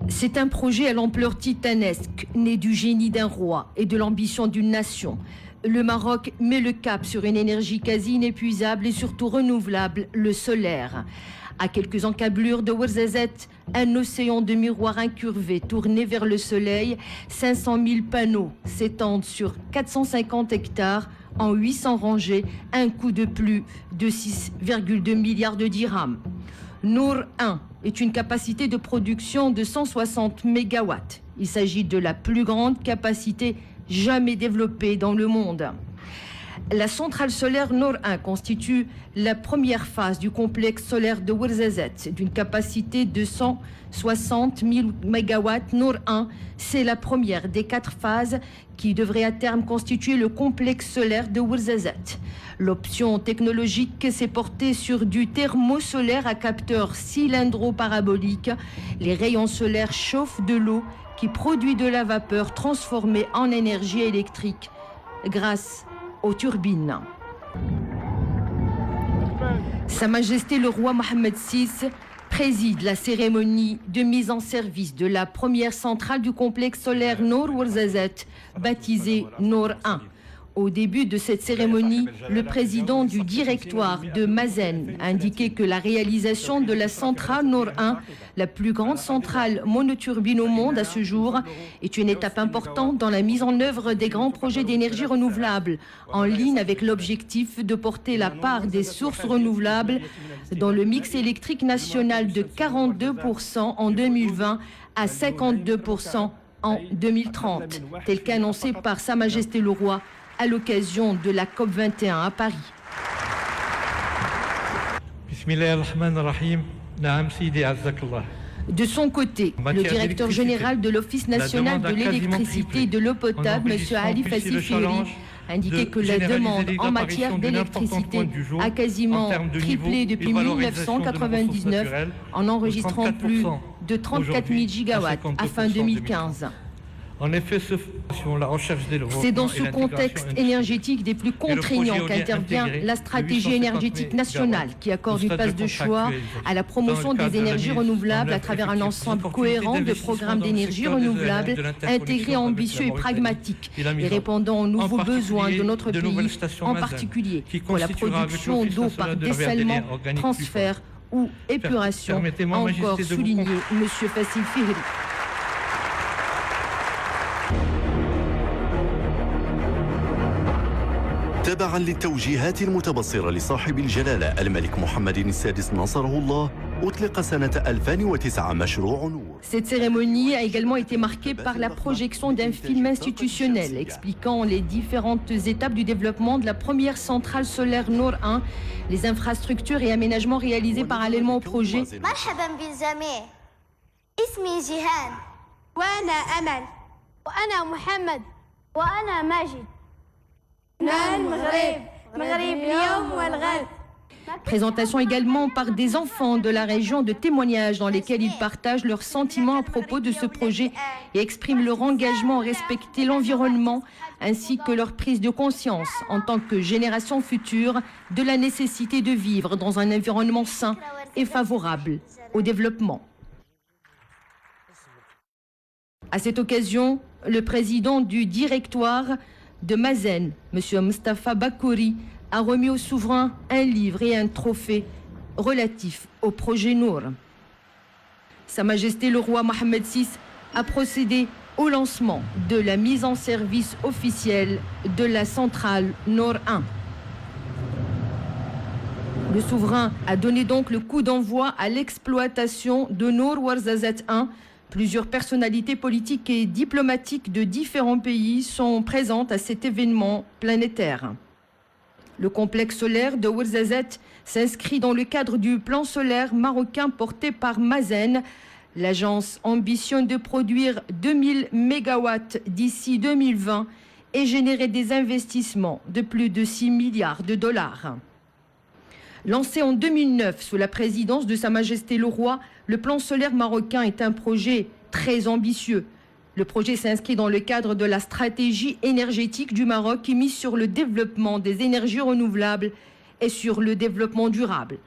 C'est un projet à l'ampleur titanesque, né du génie d'un roi et de l'ambition d'une nation. Le Maroc met le cap sur une énergie quasi inépuisable et surtout renouvelable, le solaire. À quelques encablures de Ouarzazate, un océan de miroirs incurvés tourné vers le soleil, 500 000 panneaux s'étendent sur 450 hectares en 800 rangées, un coût de plus de 6,2 milliards de dirhams. Nour 1 est une capacité de production de 160 MW. Il s'agit de la plus grande capacité jamais développée dans le monde. La centrale solaire Nour 1 constitue la première phase du complexe solaire de Ouarzazate d'une capacité de 160 000 MW. Nour 1, c'est la première des 4 phases qui devrait à terme constituer le complexe solaire de Ouarzazate. L'option technologique s'est portée sur du thermosolaire à capteur cylindro-parabolique. Les rayons solaires chauffent de l'eau qui produit de la vapeur transformée en énergie électrique grâce aux turbines. Sa Majesté le roi Mohammed VI préside la cérémonie de mise en service de la première centrale du complexe solaire Nour Ouarzazate, baptisée Nour 1. Au début de cette cérémonie, le président du directoire de Mazen a indiqué que la réalisation de la centrale Nour 1, la plus grande centrale monoturbine au monde à ce jour, est une étape importante dans la mise en œuvre des grands projets d'énergie renouvelable, en ligne avec l'objectif de porter la part des sources renouvelables dans le mix électrique national de 42% en 2020 à 52% en 2030, tel qu'annoncé par Sa Majesté le Roi à l'occasion de la COP21 à Paris. De son côté, le directeur général de l'Office national de l'électricité et de l'eau potable, M. Ali Fassifiri, a indiqué que la demande en matière d'électricité a quasiment triplé depuis 1999 en enregistrant plus de 34 000 gigawatts à fin 2015. En effet, c'est dans ce contexte énergétique des plus contraignants qu'intervient la stratégie énergétique nationale qui accorde une place de choix à la promotion des énergies renouvelables à travers un ensemble cohérent de programmes d'énergie renouvelable intégrés, ambitieux et pragmatiques et répondant aux nouveaux besoins de notre pays, en particulier pour la production d'eau par dessalement, transfert ou épuration, a encore souligné M. Fassil Fihri. تبعا للتوجيهات المتبصرة لصاحب الجلالة الملك محمد السادس نصره الله أطلق سنة 2009 مشروع نور. Cette cérémonie a également été marquée par la projection d'un film institutionnel expliquant les différentes étapes du développement de la première centrale solaire Nour 1, les infrastructures et aménagements réalisés parallèlement au projet. مرحبا بالجميع. اسمي جيهان وأنا أمل وأنا محمد وأنا ماجد. Présentation également par des enfants de la région de témoignages dans lesquels ils partagent leurs sentiments à propos de ce projet et expriment leur engagement à respecter l'environnement ainsi que leur prise de conscience en tant que génération future de la nécessité de vivre dans un environnement sain et favorable au développement. À cette occasion, le président du directoire de Mazen, M. Mustafa Bakouri, a remis au souverain un livre et un trophée relatifs au projet Nour. Sa Majesté le roi Mohammed VI a procédé au lancement de la mise en service officielle de la centrale Nour 1. Le souverain a donné donc le coup d'envoi à l'exploitation de Nour Ouarzazate 1. Plusieurs personnalités politiques et diplomatiques de différents pays sont présentes à cet événement planétaire. Le complexe solaire de Ouarzazate s'inscrit dans le cadre du plan solaire marocain porté par Mazen. L'agence ambitionne de produire 2000 MW d'ici 2020 et générer des investissements de plus de 6 milliards de dollars. Lancé en 2009 sous la présidence de Sa Majesté le Roi, le plan solaire marocain est un projet très ambitieux. Le projet s'inscrit dans le cadre de la stratégie énergétique du Maroc qui mise sur le développement des énergies renouvelables et sur le développement durable.